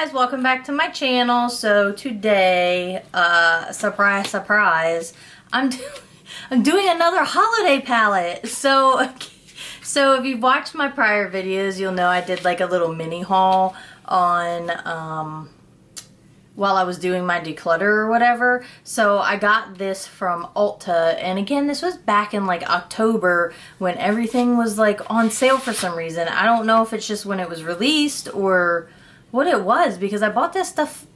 guys, welcome back to my channel. So today, surprise, surprise, I'm doing another holiday palette. So if you've watched my prior videos, you'll know I did like a little mini haul on while I was doing my declutter or whatever. So I got this from Ulta, and again, this was back in like October when everything was like on sale for some reason. I don't know if it's just when it was released or what it was, because I bought this stuff,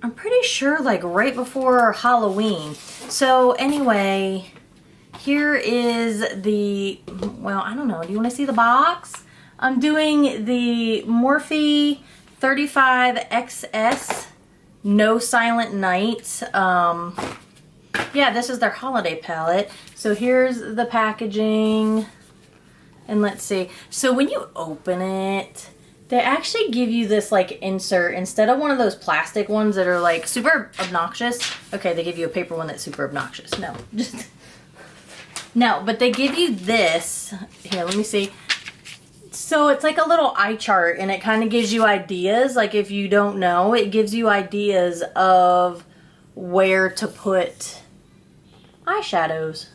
I'm pretty sure, like right before Halloween. So anyway, here is the, well, I don't know, do you want to see the box? I'm doing the Morphe 35XS No Silent Night. Yeah, this is their holiday palette. So here's the packaging, and let's see. So when you open it, they actually give you this like insert instead of one of those plastic ones that are like super obnoxious. Okay, they give you a paper one that's super obnoxious. No, just no, but they give you this. Here, let me see. So it's like a little eye chart, and it kind of gives you ideas. Like if you don't know, it gives you ideas of where to put eyeshadows.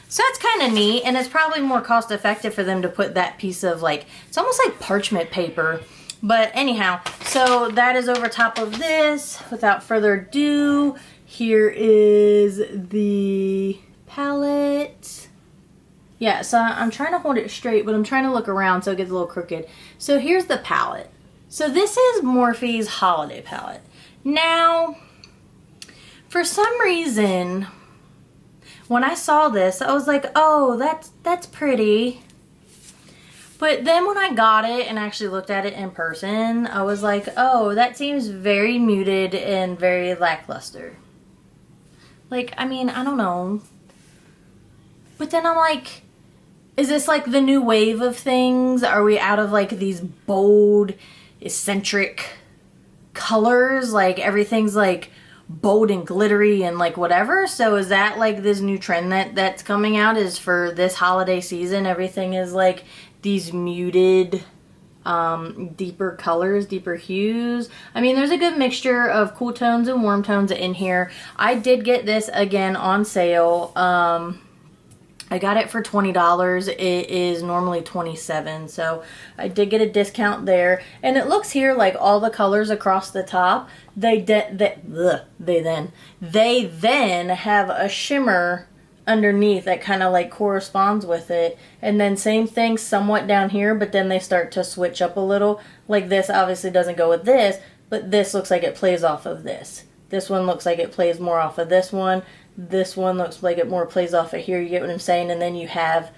So that's kind of neat, and it's probably more cost effective for them to put that piece of like, it's almost like parchment paper. But anyhow, so that is over top of this. Without further ado, here is the palette. Yeah, so I'm trying to hold it straight, but I'm trying to look around so it gets a little crooked. So here's the palette. So this is Morphe's holiday palette. Now, for some reason, when I saw this, I was like, oh, that's pretty. But then when I got it and actually looked at it in person, I was like, oh, that seems very muted and very lackluster. Like, I mean, I don't know. But then I'm like, is this like the new wave of things? Are we out of like these bold, eccentric colors? Like everything's like bold and glittery and like whatever. So is that like this new trend that's coming out, is for this holiday season everything is like these muted deeper colors, deeper hues? I mean, there's a good mixture of cool tones and warm tones in here. I did get this again on sale. I got it for $20. It is normally $27, so I did get a discount there. And it looks here like all the colors across the top, they then have a shimmer underneath that kind of like corresponds with it. And then same thing somewhat down here, but then they start to switch up a little. Like this obviously doesn't go with this, but this looks like it plays off of this. This one looks like it plays more off of this one. This one looks like it more plays off of here, you get what I'm saying? And then you have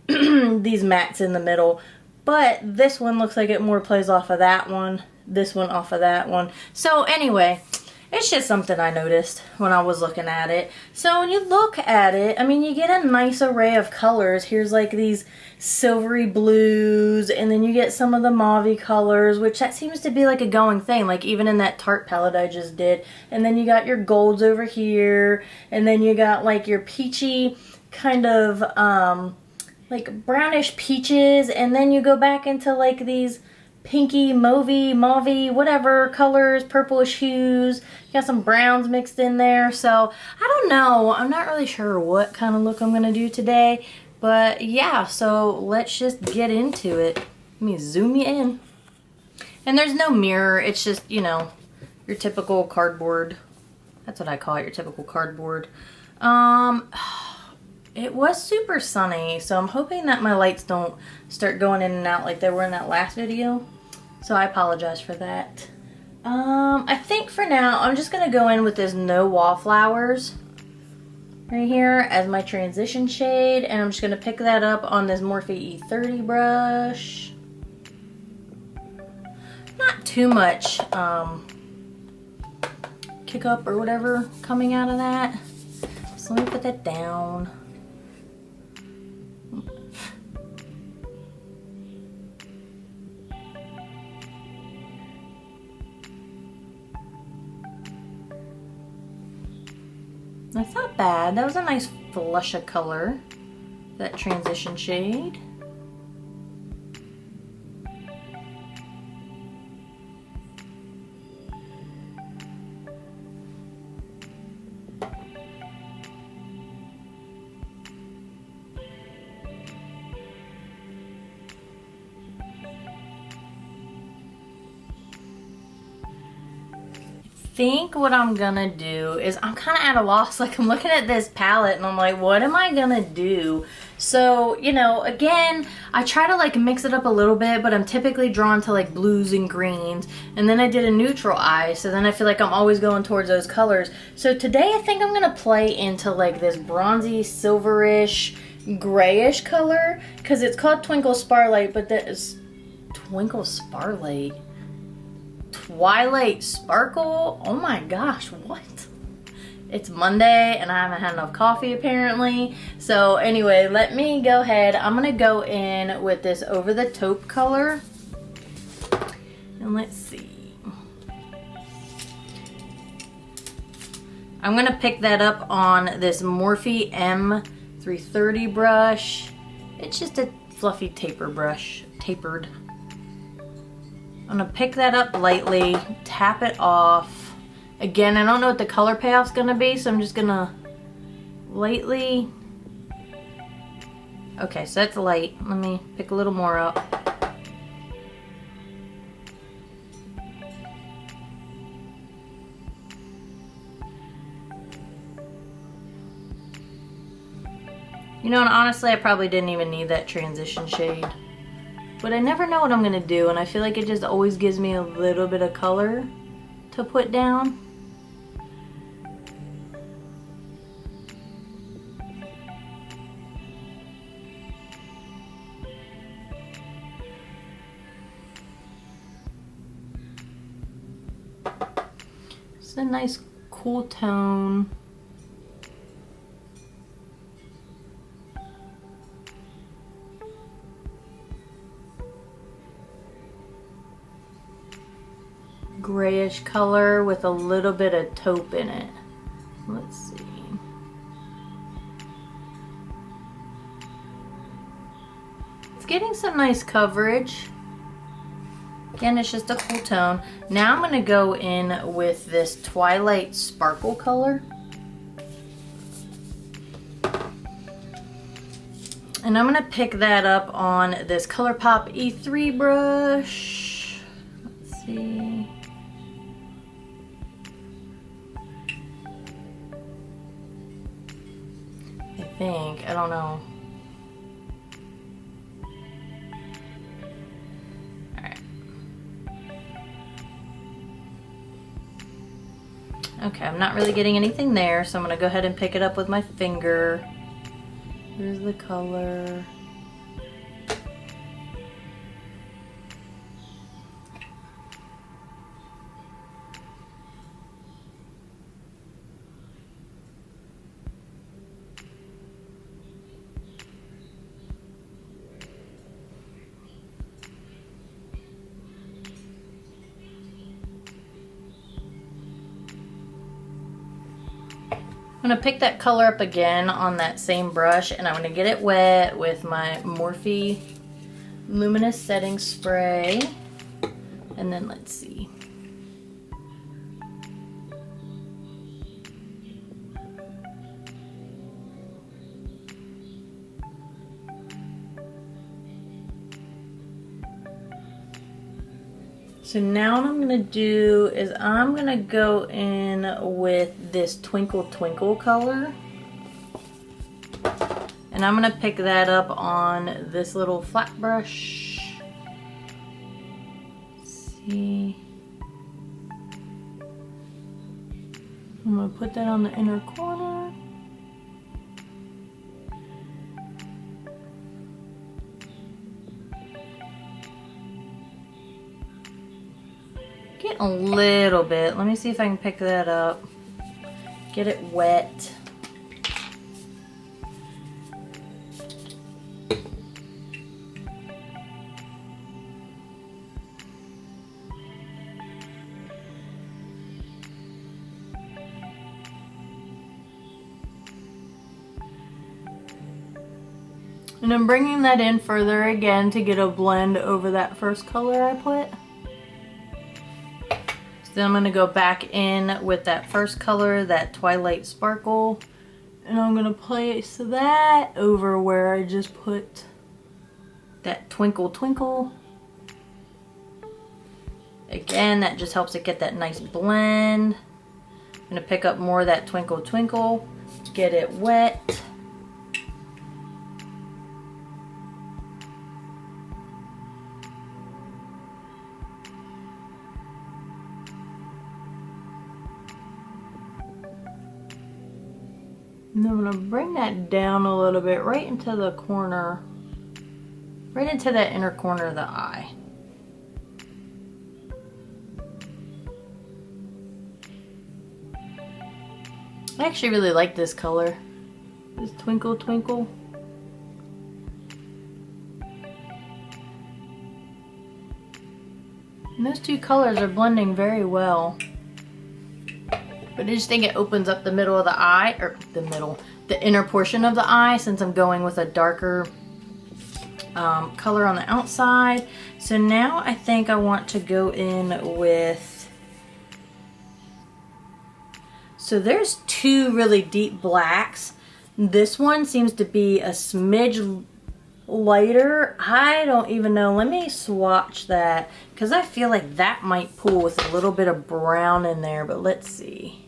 these mattes in the middle. But this one looks like it more plays off of that one. This one off of that one. So anyway, it's just something I noticed when I was looking at it. So when you look at it, I mean, you get a nice array of colors. Here's like these silvery blues, and then you get some of the mauve colors, which that seems to be like a going thing, like even in that Tarte palette I just did. And then you got your golds over here, and then you got like your peachy kind of like brownish peaches, and then you go back into like these pinky, mauve, whatever colors, purplish hues. You got some browns mixed in there. So I don't know, I'm not really sure what kind of look I'm gonna do today, but yeah, so let's just get into it. Let me zoom you in. And there's no mirror, it's just, you know, your typical cardboard. That's what I call it, your typical cardboard. It was super sunny, so I'm hoping that my lights don't start going in and out like they were in that last video. So I apologize for that. I think for now, I'm just going to go in with this No Wallflowers right here as my transition shade. And I'm just going to pick that up on this Morphe E30 brush. Not too much kick up or whatever coming out of that. So let me put that down. That's not bad. That was a nice flush of color, that transition shade. think what I'm gonna do is, I'm kind of at a loss. Like, I'm looking at this palette and I'm like, what am I gonna do? So, you know, again, I try to like mix it up a little bit, but I'm typically drawn to like blues and greens. And then I did a neutral eye, so then I feel like I'm always going towards those colors. So today I think I'm gonna play into like this bronzy, silverish, grayish color, because it's called Twinkle Starlight, but that is Twinkle Starlight. Twilight Sparkle? Oh my gosh, what? It's Monday and I haven't had enough coffee apparently. So anyway, let me go ahead. I'm gonna go in with this over the taupe color. And let's see. I'm gonna pick that up on this Morphe M330 brush. It's just a fluffy taper brush, tapered. I'm gonna pick that up lightly, tap it off. Again, I don't know what the color payoff's gonna be, so I'm just gonna lightly. Okay, so that's light. Let me pick a little more up. You know, and honestly, I probably didn't even need that transition shade. But I never know what I'm gonna do, and I feel like it just always gives me a little bit of color to put down. It's a nice cool tone. Grayish color with a little bit of taupe in it. Let's see. It's getting some nice coverage. Again, it's just a cool tone. Now I'm going to go in with this Twilight Sparkle color. And I'm going to pick that up on this ColourPop E3 brush. Let's see. I don't know. Alright. Okay, I'm not really getting anything there, so I'm going to go ahead and pick it up with my finger. Here's the color. I'm going to pick that color up again on that same brush, and I'm going to get it wet with my Morphe Luminous Setting Spray. And then let's see. So now what I'm gonna do is I'm gonna go in with this Twinkle Twinkle color. And I'm gonna pick that up on this little flat brush. Let's see. I'm gonna put that on the inner corner. Get a little bit. Let me see if I can pick that up. Get it wet. And I'm bringing that in further again to get a blend over that first color I put. Then I'm going to go back in with that first color, that Twilight Sparkle, and I'm going to place that over where I just put that Twinkle Twinkle. Again, that just helps it get that nice blend. gonna pick up more of that Twinkle Twinkle, get it wet. And I'm gonna bring that down a little bit, right into the corner, right into that inner corner of the eye. I actually really like this color, this Twinkle Twinkle. And those two colors are blending very well. But I just think it opens up the middle of the eye, or the inner portion of the eye, since I'm going with a darker color on the outside. So now I think I want to go in with, so there's two really deep blacks. This one seems to be a smidge lighter. I don't even know. Let me swatch that, because I feel like that might pull with a little bit of brown in there, but let's see.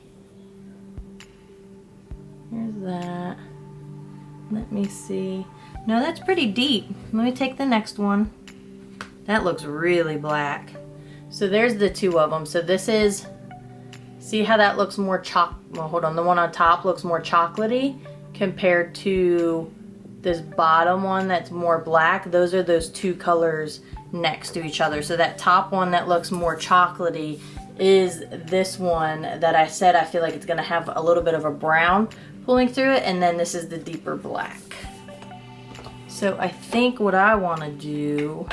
Here's that. Let me see. No, that's pretty deep. Let me take the next one. That looks really black. So there's the two of them. So this is, see how that looks more well, hold on. The one on top looks more chocolatey compared to this bottom one that's more black. Those are those two colors next to each other. So that top one that looks more chocolatey is this one that I said I feel like it's gonna have a little bit of a brown pulling through it, and then this is the deeper black. So I think what I want to do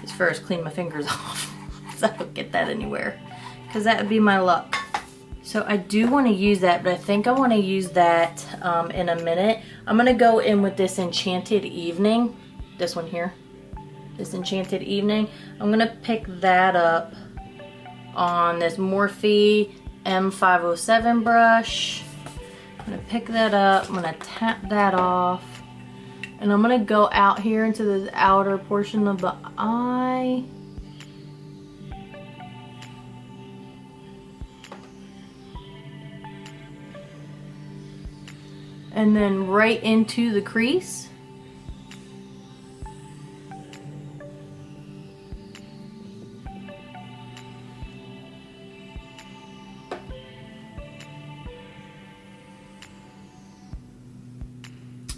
is first clean my fingers off so I don't get that anywhere, because that would be my luck. So I do want to use that, but I think I want to use that in a minute. I'm going to go in with this Enchanted Evening, this one here, this Enchanted Evening. I'm going to pick that up on this Morphe M507 brush. I'm going to pick that up, I'm going to tap that off, and I'm going to go out here into this outer portion of the eye. And then right into the crease.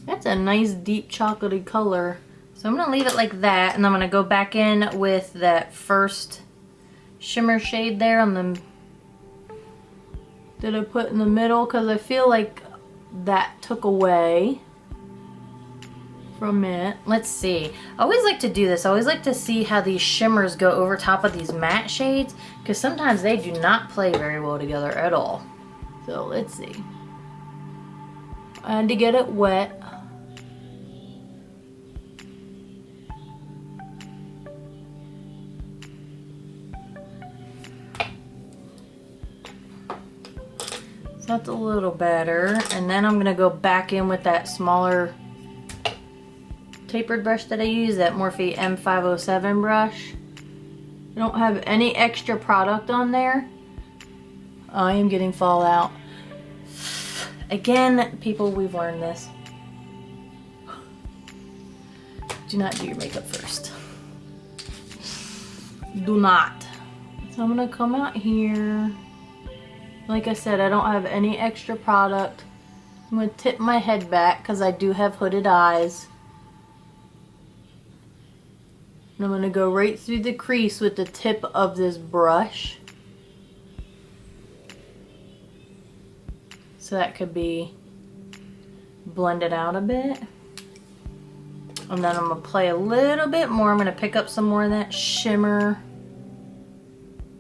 That's a nice deep chocolatey color. So I'm gonna leave it like that, and I'm gonna go back in with that first shimmer shade there on the that I put in the middle, because I feel like that took away from it. Let's see. I always like to do this. I always like to see how these shimmers go over top of these matte shades, because sometimes they do not play very well together at all. So let's see. I had to get it wet. That's a little better. And then I'm going to go back in with that smaller tapered brush that I use, that Morphe M507 brush. I don't have any extra product on there. I am getting fallout. Again, people, we've learned this. Do not do your makeup first. Do not. So I'm going to come out here. Like I said, I don't have any extra product. I'm going to tip my head back because I do have hooded eyes. And I'm going to go right through the crease with the tip of this brush. So that could be blended out a bit. And then I'm going to play a little bit more. I'm going to pick up some more of that shimmer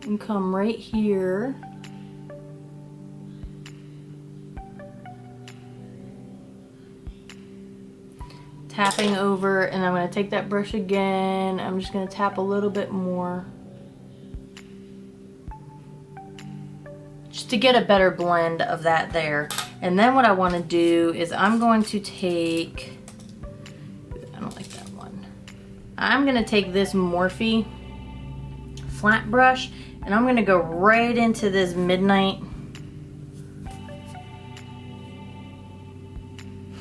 and come right here. Tapping over, and I'm going to take that brush again. I'm just going to tap a little bit more, just to get a better blend of that there. And then what I want to do is I'm going to take, I don't like that one. I'm going to take this Morphe flat brush, and I'm going to go right into this Midnight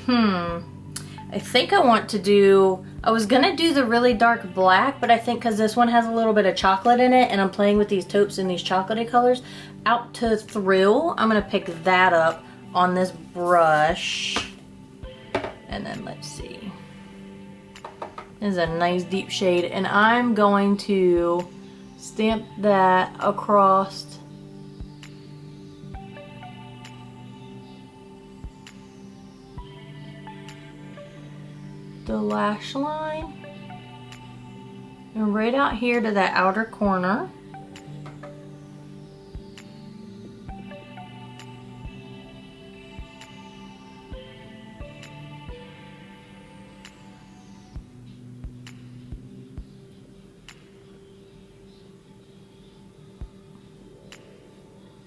I think I want to do, I was gonna do the really dark black, but I think because this one has a little bit of chocolate in it and I'm playing with these taupes in these chocolatey colors, Out to Thrill, I'm gonna pick that up on this brush. And then let's see. This is a nice deep shade, and I'm going to stamp that across the lash line and right out here to that outer corner.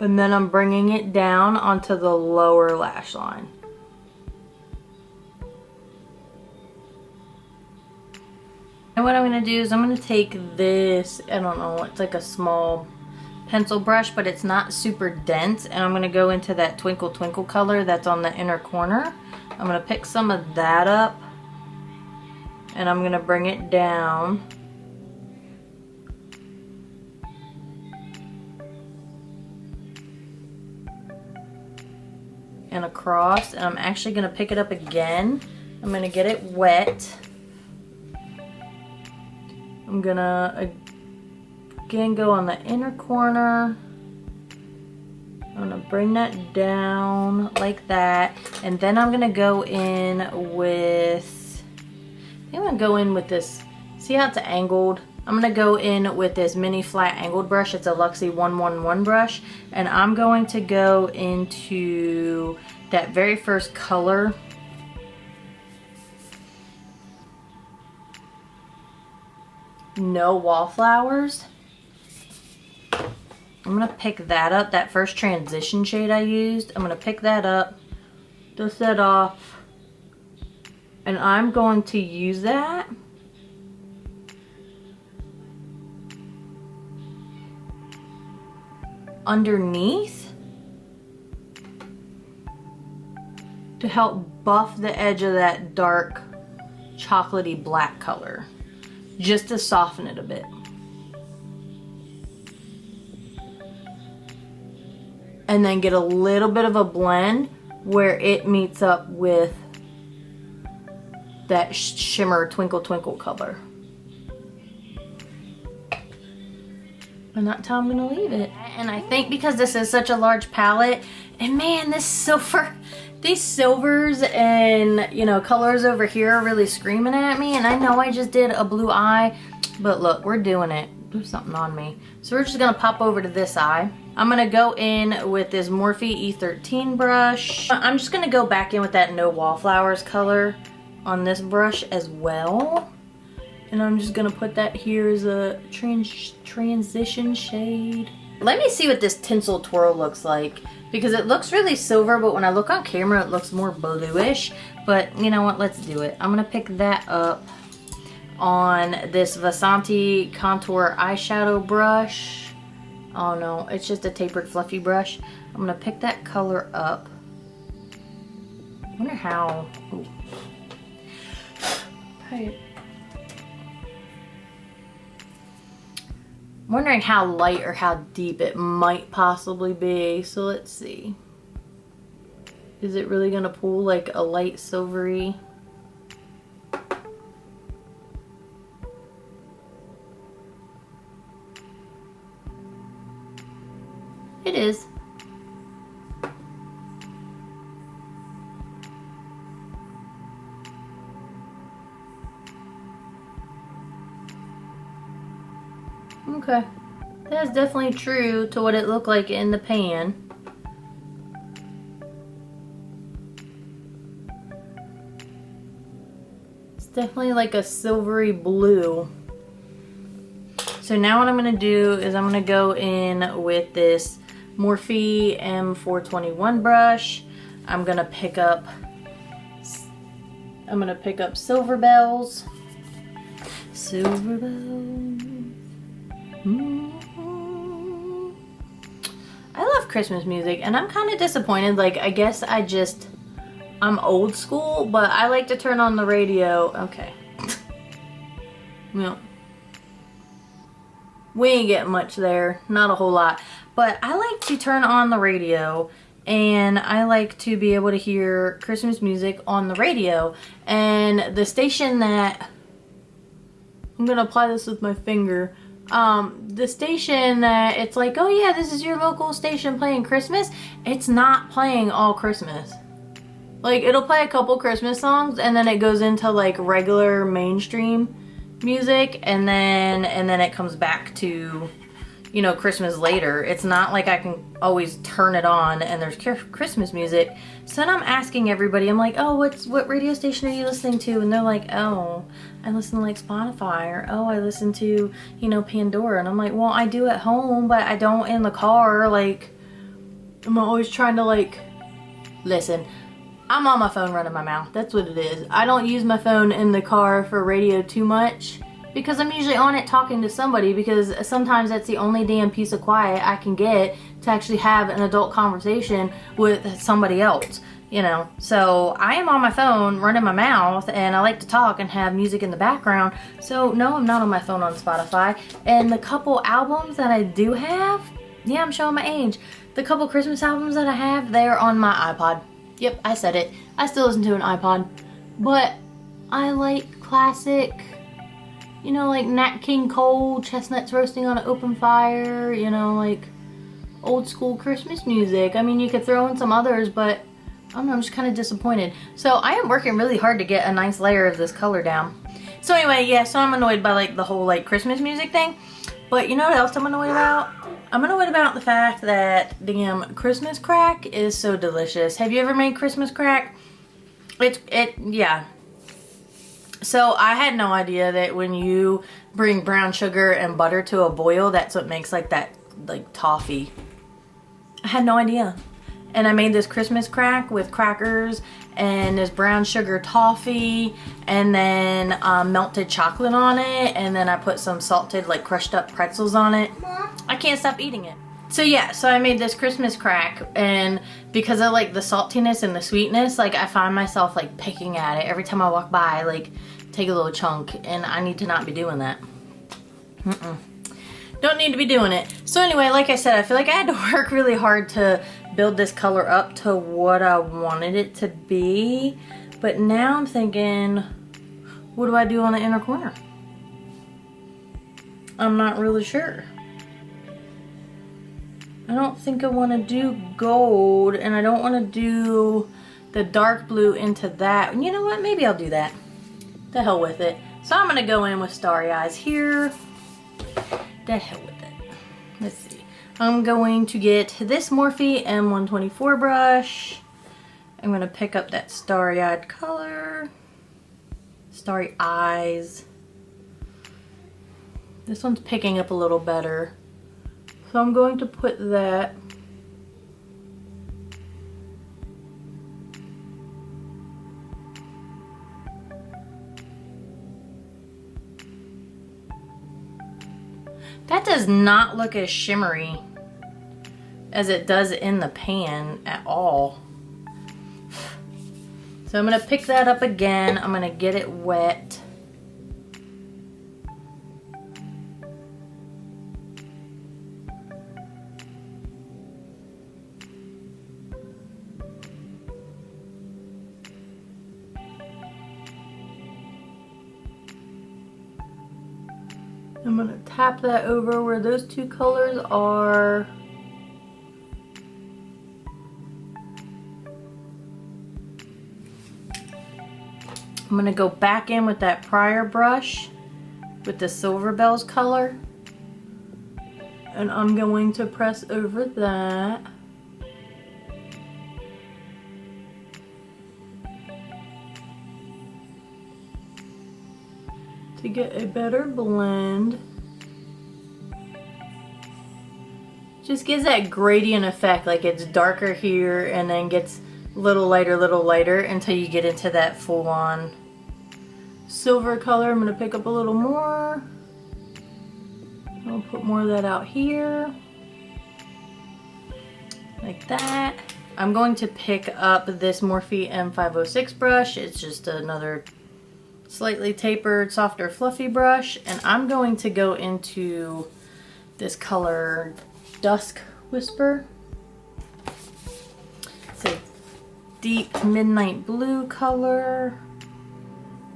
And then I'm bringing it down onto the lower lash line. And what I'm going to do is I'm going to take this, I don't know, it's like a small pencil brush, but it's not super dense. And I'm going to go into that Twinkle Twinkle color that's on the inner corner. I'm going to pick some of that up and I'm going to bring it down. And across, and I'm actually going to pick it up again. I'm going to get it wet. I'm going to again go on the inner corner. I'm going to bring that down like that. And then I'm going to go in with, I think I'm going to go in with this, see how it's angled? I'm going to go in with this mini flat angled brush. It's a Luxie 111 brush. And I'm going to go into that very first color. No Wallflowers. I'm going to pick that up, that first transition shade I used. I'm going to pick that up, dust that off, and I'm going to use that underneath to help buff the edge of that dark chocolatey black color, just to soften it a bit. And then get a little bit of a blend where it meets up with that shimmer Twinkle Twinkle color. And that's how I'm gonna leave it. And I think because this is such a large palette, and man, this silver, these silvers and, you know, colors over here are really screaming at me. And I know I just did a blue eye, but look, we're doing it. Do something on me. So we're just gonna pop over to this eye. I'm gonna go in with this Morphe E13 brush. I'm just gonna go back in with that No Wallflowers color on this brush as well. And I'm just gonna put that here as a transition shade. Let me see what this tinsel twirl looks like, because it looks really silver, but when I look on camera, it looks more bluish. But you know what, let's do it. I'm gonna pick that up on this Vasanti contour eyeshadow brush. Oh no, it's just a tapered fluffy brush. I'm gonna pick that color up. I wonder how. Ooh. I'm wondering how light or how deep it might possibly be. So let's see. Is it really gonna pull like a light silvery? It is. Okay, that's definitely true to what it looked like in the pan. It's definitely like a silvery blue. So now what I'm going to do is I'm going to go in with this Morphe M421 brush. I'm going to pick up Silver Bells. Silver Bells. I love Christmas music, and I'm kind of disappointed. Like, I guess I just I'm old school, but I like to turn on the radio. Okay. Well, we ain't getting much there. Not a whole lot. But I like to turn on the radio, and I like to be able to hear Christmas music on the radio. And the station that... I'm going to apply this with my finger. The station that it's like, oh yeah, this is your local station playing Christmas. It's not playing all Christmas. Like, it'll play a couple Christmas songs, and then it goes into like regular mainstream music, and then it comes back to, you know, Christmas later. It's not like I can always turn it on and there's Christmas music. So then I'm asking everybody, I'm like, oh, what radio station are you listening to? And they're like, oh, I listen to like Spotify, or oh, I listen to, you know, Pandora. And I'm like, well, I do at home, but I don't in the car. Like, I'm always trying to like listen. I'm on my phone running my mouth. That's what it is. I don't use my phone in the car for radio too much because I'm usually on it talking to somebody, because sometimes that's the only damn piece of quiet I can get to actually have an adult conversation with somebody else, you know. So I am on my phone running my mouth, and I like to talk and have music in the background. So no, I'm not on my phone on Spotify. And the couple albums that I do have, yeah, I'm showing my age. The couple Christmas albums that I have, they're on my iPod. Yep, I said it. I still listen to an iPod. But I like classic, you know, like Nat King Cole, chestnuts roasting on an open fire, you know, like old school Christmas music. I mean, you could throw in some others, but I don't know, I'm just kind of disappointed. So I am working really hard to get a nice layer of this color down. So anyway, yeah, so I'm annoyed by like the whole like Christmas music thing. But you know what else I'm annoyed about? I'm annoyed about the fact that damn Christmas crack is so delicious. Have you ever made Christmas crack? Yeah. So I had no idea that when you bring brown sugar and butter to a boil, that's what makes like that like toffee. I had no idea. And I made this Christmas crack with crackers and this brown sugar toffee, and then melted chocolate on it, and then I put some salted like crushed up pretzels on it. I can't stop eating it. So yeah, so I made this Christmas crack, and because of like the saltiness and the sweetness, like I find myself like picking at it every time I walk by, like take a little chunk, and I need to not be doing that. Don't need to be doing it. So anyway, like I said, I feel like I had to work really hard to build this color up to what I wanted it to be. But now I'm thinking, what do I do on the inner corner? I'm not really sure. I don't think I want to do gold, and I don't want to do the dark blue into that. And you know what? Maybe I'll do that. The hell with it. So I'm going to go in with starry eyes here. The hell with it. Let's see. I'm going to get this Morphe M124 brush. I'm going to pick up that starry-eyed color. Starry eyes. This one's picking up a little better. So I'm going to put that That does not look as shimmery as it does in the pan at all. So I'm going to pick that up again. I'm going to get it wet. I'm going to tap that over where those two colors are. I'm going to go back in with that prior brush with the Silver Bells color. And I'm going to press over that. To get a better blend. Just gives that gradient effect, like it's darker here and then gets little lighter until you get into that full-on silver color. I'm going to pick up a little more. I'll put more of that out here. Like that. I'm going to pick up this Morphe M506 brush. It's just another slightly tapered, softer, fluffy brush. And I'm going to go into this color Dusk Whisper. It's a deep midnight blue color.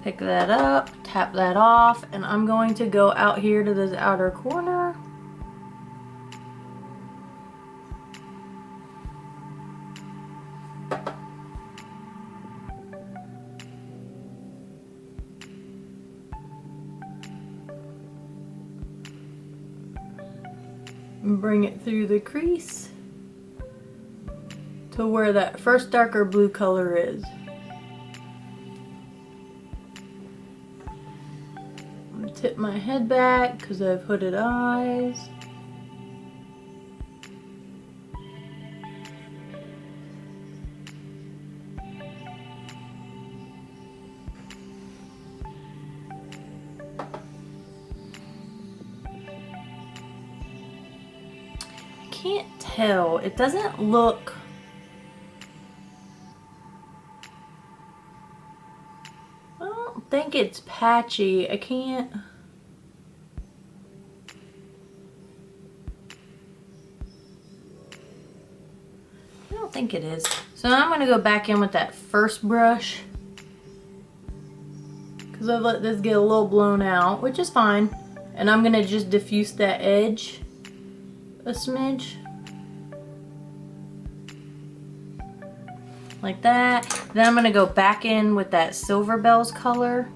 Pick that up, tap that off, and I'm going to go out here to this outer corner. And bring it through the crease to where that first darker blue color is. Tip my head back because I have hooded eyes. I can't tell. It doesn't look... I don't think it's patchy. I can't... I think it is. So now I'm going to go back in with that first brush because I've let this get a little blown out, which is fine. And I'm going to just diffuse that edge a smidge. Like that. Then I'm going to go back in with that Silver Bells color.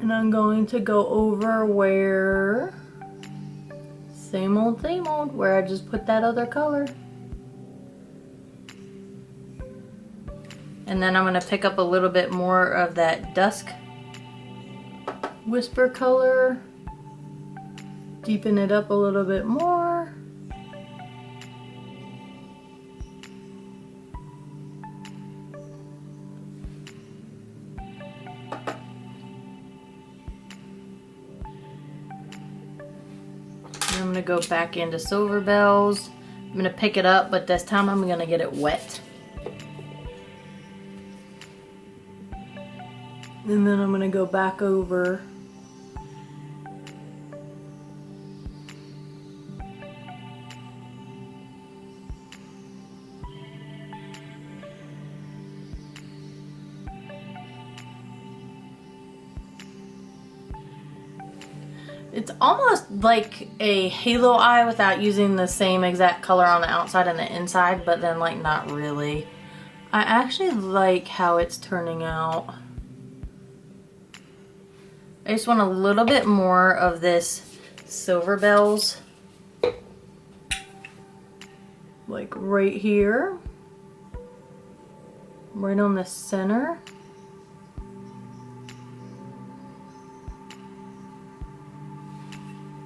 And I'm going to go over where... same old, where I just put that other color. And then I'm going to pick up a little bit more of that Dusk Whisper color. Deepen it up a little bit more. I'm going to go back into Silver Bells. I'm going to pick it up, but this time I'm going to get it wet. And then I'm going to go back over. It's almost like a halo eye without using the same exact color on the outside and the inside, but then like not really. I actually like how it's turning out. I just want a little bit more of this Silver Bells. Like right here. Right on the center.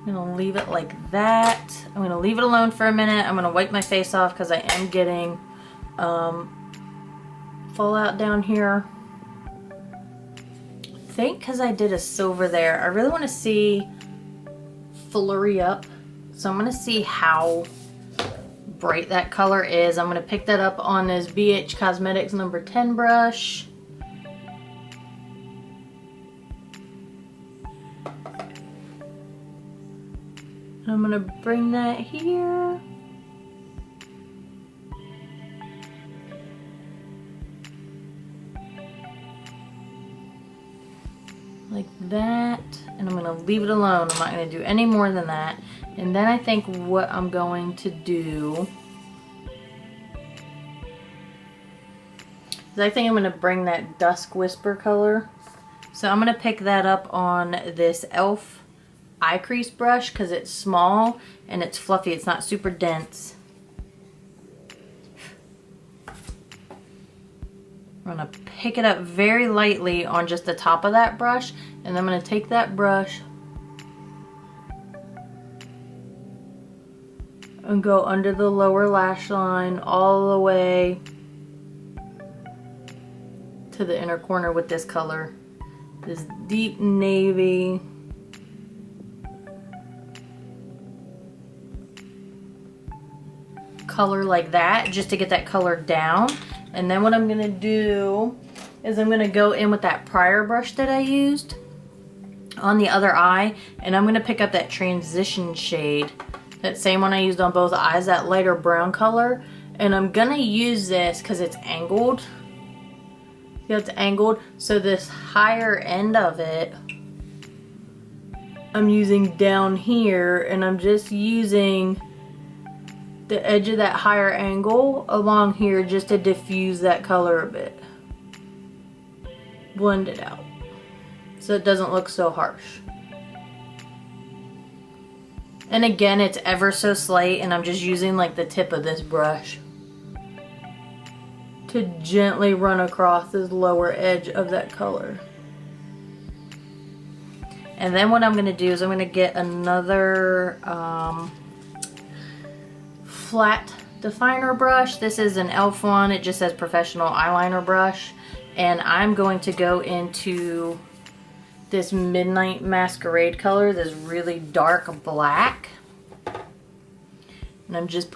I'm gonna leave it like that. I'm gonna leave it alone for a minute. I'm gonna wipe my face off because I am getting fallout down here. I think because I did a silver there, I really want to see Fullery Up. So I'm gonna see how bright that color is. I'm gonna pick that up on this BH Cosmetics number 10 brush. I'm gonna bring that here. Like that. And I'm gonna leave it alone. I'm not gonna do any more than that. And then I think what I'm going to do is I think I'm gonna bring that Dusk Whisper color. So I'm gonna pick that up on this e.l.f. eye crease brush because it's small and it's fluffy. It's not super dense. I'm gonna pick it up very lightly on just the top of that brush, and I'm gonna take that brush and go under the lower lash line all the way to the inner corner with this color, this deep navy. color like that just to get that color down. And then what I'm gonna do is I'm gonna go in with that prior brush that I used on the other eye, and I'm gonna pick up that transition shade, that same one I used on both eyes, that lighter brown color, and I'm gonna use this because it's angled. See how it's angled? So this higher end of it I'm using down here, and I'm just using the edge of that higher angle along here just to diffuse that color a bit. Blend it out so it doesn't look so harsh. And again, it's ever so slight, and I'm just using like the tip of this brush to gently run across this lower edge of that color. And then what I'm going to do is I'm going to get another flat definer brush. This is an e.l.f. one. It just says professional eyeliner brush. And I'm going to go into this Midnight Masquerade color, this really dark black. And I'm just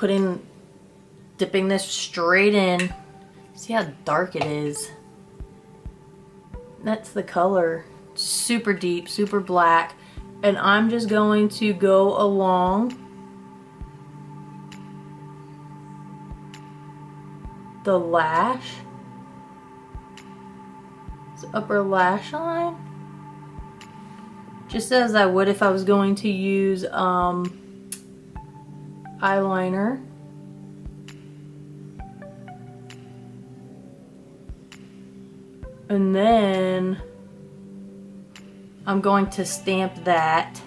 dipping this straight in. See how dark it is? That's the color. Super deep, super black, and I'm just going to go along the lash, this upper lash line, just as I would if I was going to use eyeliner. And then I'm going to stamp that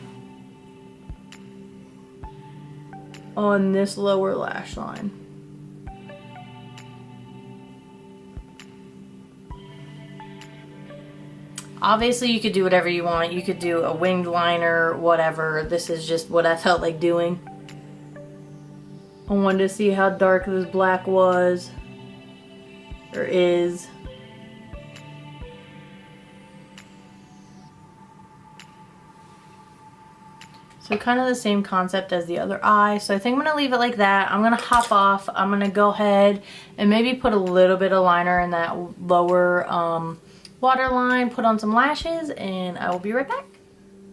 on this lower lash line. Obviously you could do whatever you want. You could do a winged liner, whatever. This is just what I felt like doing. I wanted to see how dark this black was, or is. So kind of the same concept as the other eye. So I think I'm going to leave it like that. I'm going to hop off. I'm going to go ahead and maybe put a little bit of liner in that lower waterline, put on some lashes, and I will be right back.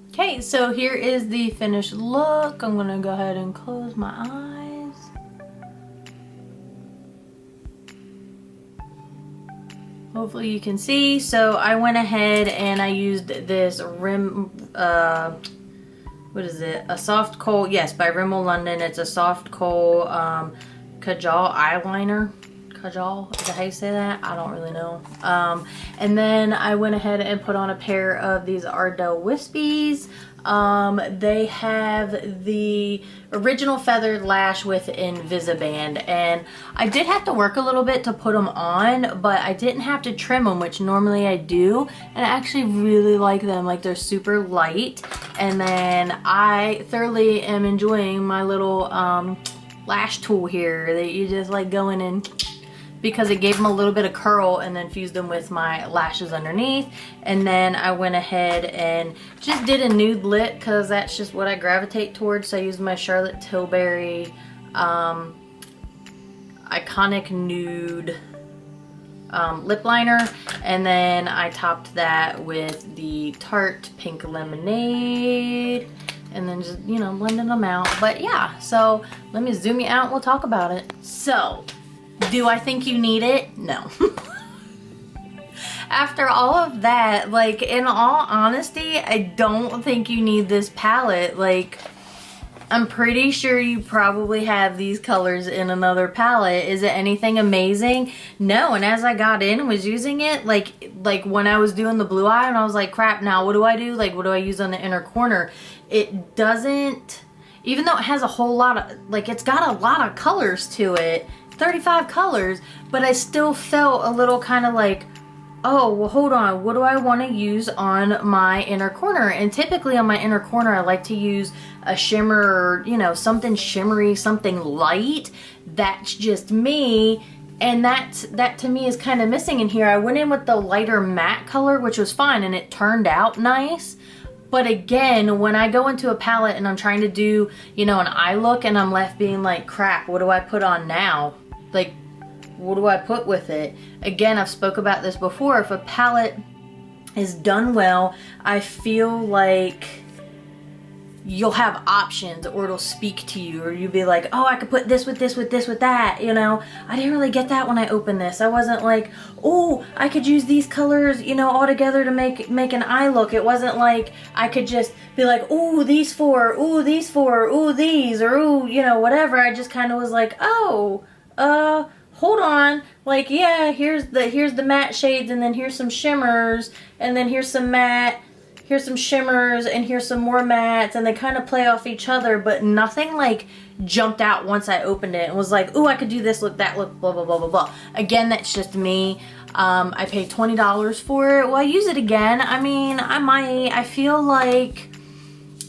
Okay, so here is the finished look. I'm going to go ahead and close my eyes. Hopefully you can see. So I went ahead and I used this what is it? A soft kohl, yes, by Rimmel London. It's a soft kohl kajal eyeliner. Kajal, is that how you say that? I don't really know. And then I went ahead and put on a pair of these Ardell Wispies. They have the original feathered lash with Invisiband, and I did have to work a little bit to put them on, but I didn't have to trim them, which normally I do, and I actually really like them. Like, they're super light, and then I thoroughly am enjoying my little lash tool here that you just like go in and, because it gave them a little bit of curl and then fused them with my lashes underneath. And then I went ahead and just did a nude lip because that's just what I gravitate towards. So I used my Charlotte Tilbury Iconic Nude lip liner, and then I topped that with the Tarte Pink Lemonade, and then just, you know, blending them out. But yeah, so let me zoom you out and we'll talk about it. So, do I think you need it? No. After all of that, like, in all honesty, I don't think you need this palette. Like, I'm pretty sure you probably have these colors in another palette. Is it anything amazing? No. And as I got in and was using it, like when I was doing the blue eye and I was like, crap, now what do I do? Like, what do I use on the inner corner? It doesn't, even though it has a whole lot of, like, it's got a lot of colors to it, 35 colors, but I still felt a little kind of like, oh, well, hold on, what do I want to use on my inner corner? And typically on my inner corner, I like to use a shimmer, or, you know, something shimmery, something light. That's just me. And that to me is kind of missing in here. I went in with the lighter matte color, which was fine, and it turned out nice. But again, when I go into a palette and I'm trying to do, you know, an eye look and I'm left being like, crap, what do I put on now? Like, what do I put with it? Again, I've spoke about this before. If a palette is done well, I feel like you'll have options, or it'll speak to you, or you'll be like, oh, I could put this with this with this with that, you know. I didn't really get that when I opened this. I wasn't like, oh, I could use these colors, you know, all together to make an eye look. It wasn't like I could just be like, oh, these four, oh, these four, oh, these, or oh, you know, whatever. I just kind of was like, oh, hold on, like, yeah, here's the matte shades, and then here's some shimmers, and then here's some matte, here's some shimmers, and here's some more mattes, and they kind of play off each other, but nothing like jumped out once I opened it and was like, ooh, I could do this look, that look, blah, blah, blah, blah, blah. Again, that's just me. I paid $20 for it. Will I use it again? I mean, I might. I feel like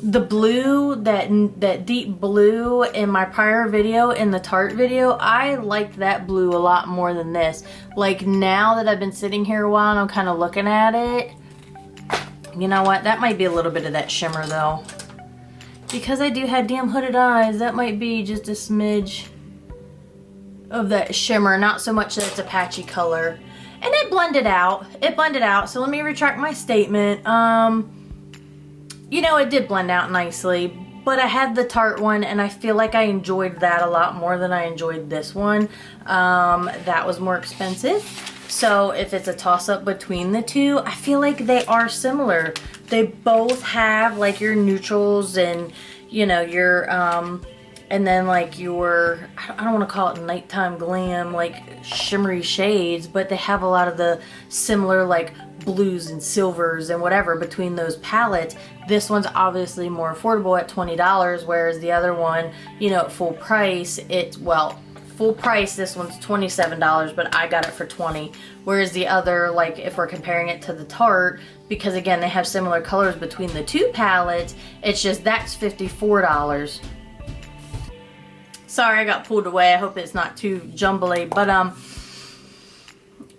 the blue, that deep blue in my prior video, in the Tarte video, I liked that blue a lot more than this. Like, now that I've been sitting here a while and I'm kind of looking at it, you know what? That might be a little bit of that shimmer though. Because I do have damn hooded eyes, that might be just a smidge of that shimmer. Not so much that it's a patchy color. And it blended out. It blended out. So let me retract my statement. You know, it did blend out nicely. But I had the Tarte one, and I feel like I enjoyed that a lot more than I enjoyed this one. That was more expensive. So if it's a toss-up between the two, I feel like they are similar. They both have like your neutrals and, you know, your, and then like your, I don't want to call it nighttime glam, like shimmery shades, but they have a lot of the similar like blues and silvers and whatever between those palettes. This one's obviously more affordable at $20, whereas the other one, you know, at full price, full price, this one's $27, but I got it for $20. Whereas the other, like if we're comparing it to the Tarte, because again, they have similar colors between the two palettes, it's just that's $54. Sorry, I got pulled away. I hope it's not too jumbly, but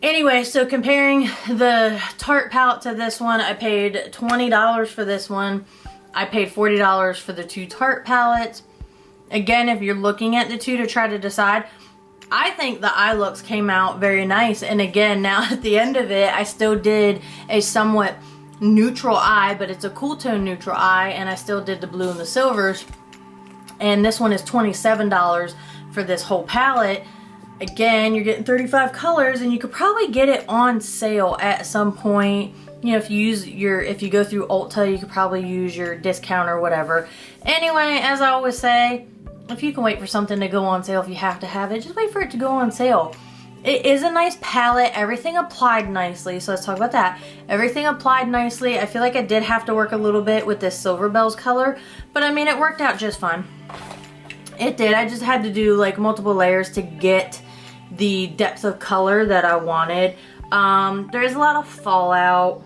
anyway, so comparing the Tarte palette to this one, I paid $20 for this one. I paid $40 for the two Tarte palettes. Again, if you're looking at the two to try to decide, I think the eye looks came out very nice. And again, now at the end of it, I still did a somewhat neutral eye, but it's a cool tone neutral eye, and I still did the blue and the silvers. And this one is $27 for this whole palette. Again, you're getting 35 colors, and you could probably get it on sale at some point. You know, if you go through Ulta, you could probably use your discount or whatever. Anyway, as I always say, if you can wait for something to go on sale, if you have to have it, just wait for it to go on sale. It is a nice palette. Everything applied nicely, so let's talk about that. Everything applied nicely. I feel like I did have to work a little bit with this Silver Bells color, but I mean, it worked out just fine. It did. I just had to do like multiple layers to get the depth of color that I wanted. There is a lot of fallout.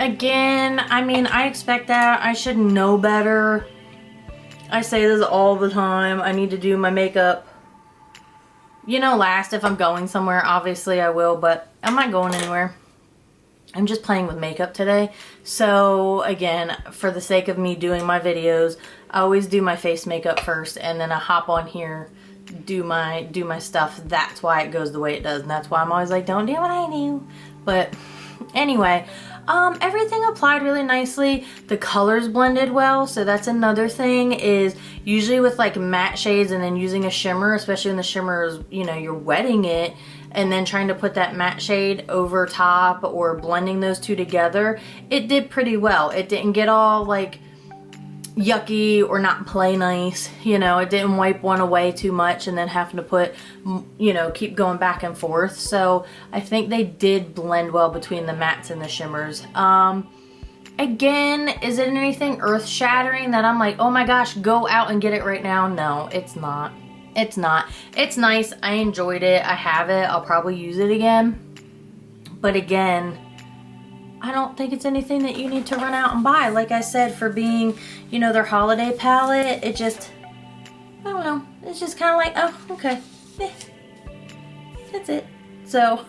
Again, I mean, I expect that. I should know better. I say this all the time. I need to do my makeup, you know, last. If I'm going somewhere, obviously I will, but I'm not going anywhere. I'm just playing with makeup today. So again, for the sake of me doing my videos, I always do my face makeup first, and then I hop on here, do my stuff. That's why it goes the way it does, and that's why I'm always like, don't do what I do. But anyway, everything applied really nicely. The colors blended well, so that's another thing, is usually with like matte shades and then using a shimmer, especially when the shimmer is, you know, you're wetting it and then trying to put that matte shade over top or blending those two together, it did pretty well. It didn't get all like yucky or not play nice, you know. It didn't wipe one away too much and then having to put, you know, keep going back and forth. So I think they did blend well between the mattes and the shimmers. Again, is it anything earth-shattering that I'm like, oh my gosh, go out and get it right now? No, it's not. It's not. It's nice. I enjoyed it. I have it. I'll probably use it again. But again, I don't think it's anything that you need to run out and buy. Like I said, for being, you know, their holiday palette, it just, I don't know. It's just kind of like, oh, okay. That's it. So,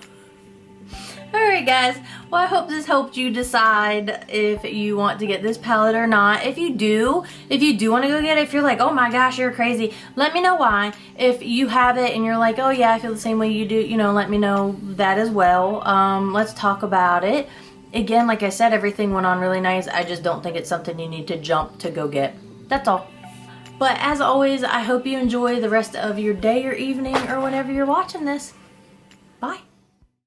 alright guys. Well, I hope this helped you decide if you want to get this palette or not. If you do want to go get it, if you're like, oh my gosh, you're crazy, let me know why. If you have it and you're like, oh yeah, I feel the same way you do, you know, let me know that as well. Let's talk about it. Again, like I said, everything went on really nice. I just don't think it's something you need to jump to go get. That's all. But as always, I hope you enjoy the rest of your day or evening or whenever you're watching this. Bye.